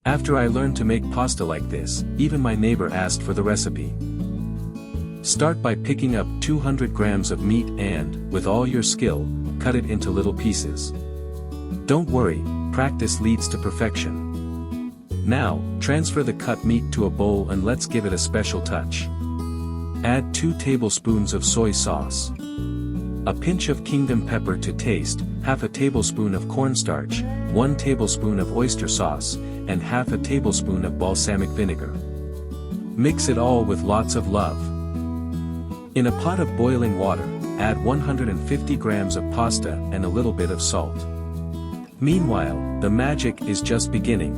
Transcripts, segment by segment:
After I learned to make pasta like this, even my neighbor asked for the recipe. Start by picking up 200 grams of meat and, with all your skill, cut it into little pieces. Don't worry, practice leads to perfection. Now, transfer the cut meat to a bowl and let's give it a special touch. Add 2 tablespoons of soy sauce, a pinch of kingdom pepper to taste, half a tablespoon of cornstarch, 1 tablespoon of oyster sauce, and half a tablespoon of balsamic vinegar. Mix it all with lots of love. In a pot of boiling water, add 150 grams of pasta and a little bit of salt. Meanwhile, the magic is just beginning.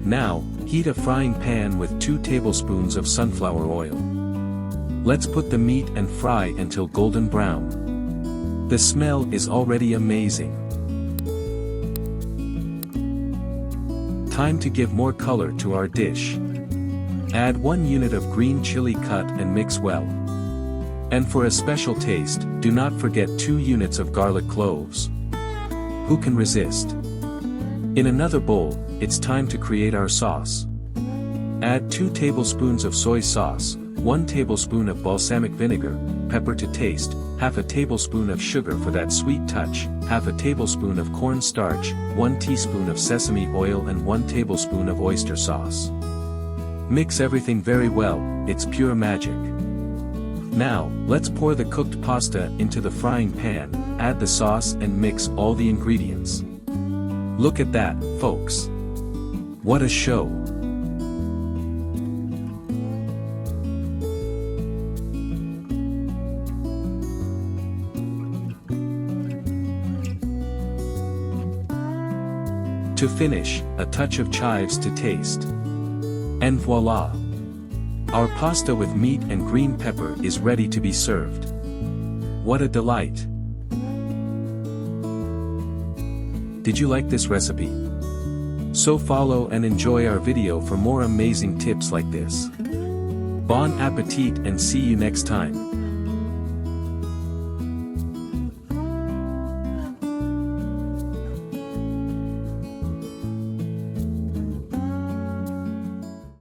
Now, heat a frying pan with 2 tablespoons of sunflower oil. Let's put the meat and fry until golden brown. The smell is already amazing. Time to give more color to our dish. Add 1 unit of green chili cut and mix well. And for a special taste, do not forget 2 units of garlic cloves. Who can resist? In another bowl, it's time to create our sauce. Add 2 tablespoons of soy sauce, 1 tablespoon of balsamic vinegar, pepper to taste, half a tablespoon of sugar for that sweet touch, half a tablespoon of cornstarch, 1 teaspoon of sesame oil and 1 tablespoon of oyster sauce. Mix everything very well, it's pure magic. Now, let's pour the cooked pasta into the frying pan, add the sauce and mix all the ingredients. Look at that, folks. What a show! To finish, a touch of chives to taste. And voila! Our pasta with meat and green pepper is ready to be served. What a delight! Did you like this recipe? So follow and enjoy our video for more amazing tips like this. Bon appetit and see you next time.